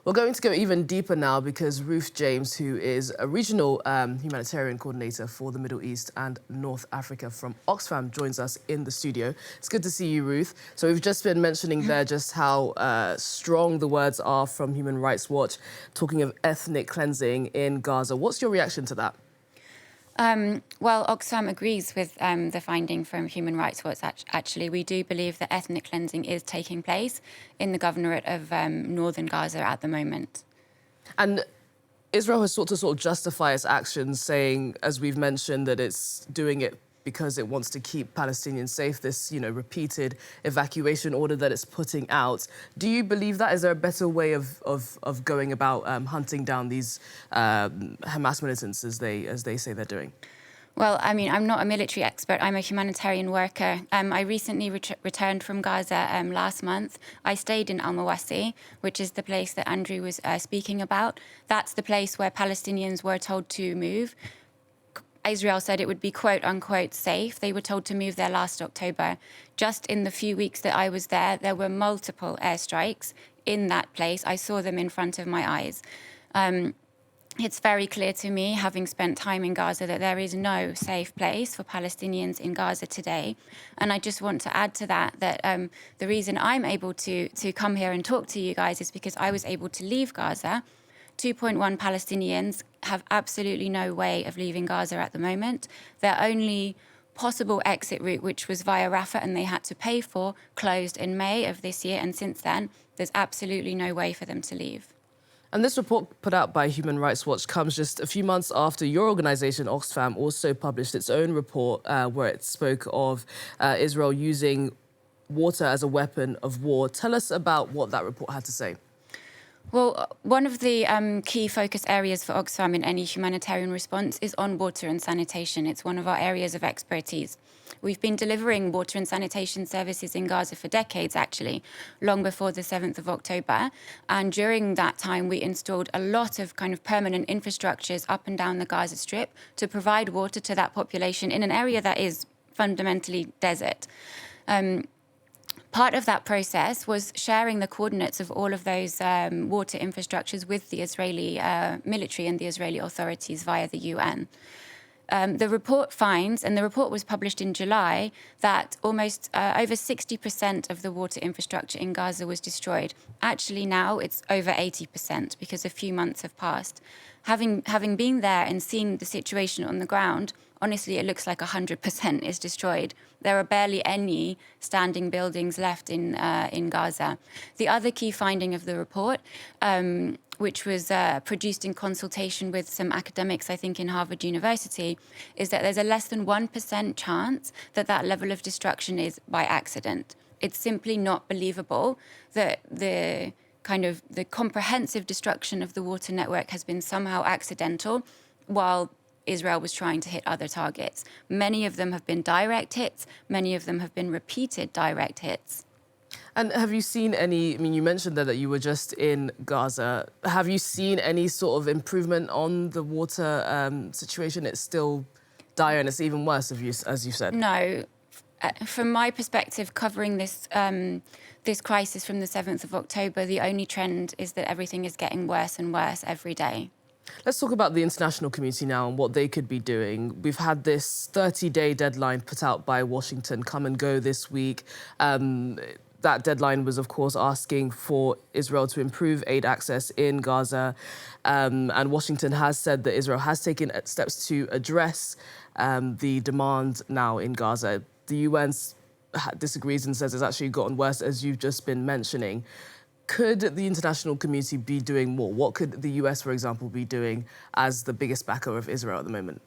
We're going to go even deeper now because Ruth James, who is a regional humanitarian coordinator for the Middle East and North Africa from Oxfam, joins us in the studio. It's good to see you, Ruth. So we've just been mentioning there just how strong the words are from Human Rights Watch, talking of ethnic cleansing in Gaza. What's your reaction to that? Well, Oxfam agrees with the finding from Human Rights Watch. Actually, we do believe that ethnic cleansing is taking place in the governorate of northern Gaza at the moment. And Israel has sought to justify its actions, saying, as we've mentioned, that it's doing it because it wants to keep Palestinians safe, this, repeated evacuation order that it's putting out. Do you believe that? Is there a better way of going about hunting down these Hamas militants, as they say they're doing? Well, I mean, I'm not a military expert. I'm a humanitarian worker. I recently returned from Gaza last month. I stayed in Al-Mawasi, which is the place that Andrew was speaking about. That's the place where Palestinians were told to move. Israel said it would be quote unquote safe. They were told to move there last October. Just in the few weeks that I was there were multiple airstrikes in that place. I saw them in front of my eyes. It's very clear to me, having spent time in Gaza, that there is no safe place for Palestinians in Gaza today. And I just want to add to that the reason I'm able to come here and talk to you guys is because I was able to leave Gaza. 2.1 Palestinians have absolutely no way of leaving Gaza at the moment. Their only possible exit route, which was via Rafah and they had to pay for, closed in May of this year. And since then, there's absolutely no way for them to leave. And this report put out by Human Rights Watch comes just a few months after your organisation, Oxfam, also published its own report where it spoke of Israel using water as a weapon of war. Tell us about what that report had to say. Well, one of the key focus areas for Oxfam in any humanitarian response is on water and sanitation. It's one of our areas of expertise. We've been delivering water and sanitation services in Gaza for decades, actually, long before the 7th of October. And during that time, we installed a lot of kind of permanent infrastructures up and down the Gaza Strip to provide water to that population in an area that is fundamentally desert. Part of that process was sharing the coordinates of all of those water infrastructures with the Israeli military and the Israeli authorities via the UN. The report finds, and the report was published in July, that almost over 60% of the water infrastructure in Gaza was destroyed. Actually, now it's over 80% because a few months have passed. Having been there and seeing the situation on the ground, honestly, it looks like 100% is destroyed. There are barely any standing buildings left in Gaza. The other key finding of the report, which was produced in consultation with some academics, I think, in Harvard University, is that there's a less than 1% chance that that level of destruction is by accident. It's simply not believable that the comprehensive destruction of the water network has been somehow accidental while Israel was trying to hit other targets. Many of them have been direct hits. Many of them have been repeated direct hits. And have you seen any, you mentioned there that you were just in Gaza. Have you seen any sort of improvement on the water situation? It's still dire and it's even worse, as you said. No. From my perspective, covering this this crisis from the 7th of October, the only trend is that everything is getting worse and worse every day. Let's talk about the international community now and what they could be doing. We've had this 30-day deadline put out by Washington come and go this week. That deadline was, of course, asking for Israel to improve aid access in Gaza. And Washington has said that Israel has taken steps to address the demand now in Gaza. The UN disagrees and says it's actually gotten worse, as you've just been mentioning. Could the international community be doing more? What could the US, for example, be doing as the biggest backer of Israel at the moment?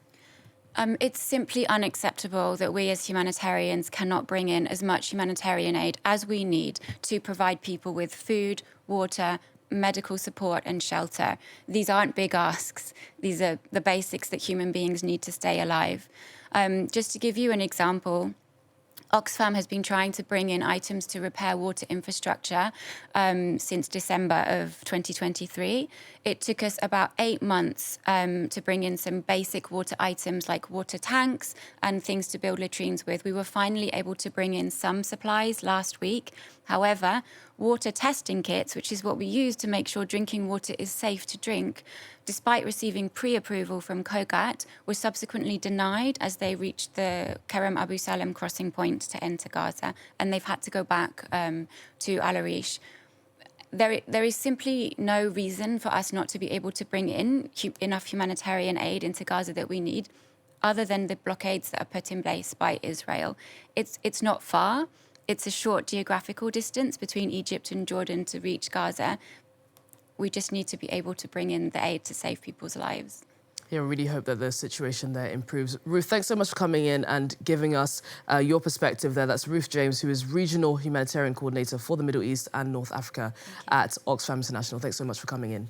It's simply unacceptable that we as humanitarians cannot bring in as much humanitarian aid as we need to provide people with food, water, medical support and shelter. These aren't big asks. These are the basics that human beings need to stay alive. Just to give you an example, Oxfam has been trying to bring in items to repair water infrastructure since December of 2023. It took us about 8 months to bring in some basic water items like water tanks and things to build latrines with. We were finally able to bring in some supplies last week. However, water testing kits, which is what we use to make sure drinking water is safe to drink, despite receiving pre-approval from COGAT, were subsequently denied as they reached the Kerem Abu Salem crossing point to enter Gaza, and they've had to go back to Al Arish. There is simply no reason for us not to be able to bring in enough humanitarian aid into Gaza that we need, other than the blockades that are put in place by Israel. It's not far. It's a short geographical distance between Egypt and Jordan to reach Gaza. We just need to be able to bring in the aid to save people's lives. Yeah, we really hope that the situation there improves. Ruth, thanks so much for coming in and giving us your perspective there. That's Ruth James, who is Regional Humanitarian Coordinator for the Middle East and North Africa at Oxfam International. Thanks so much for coming in.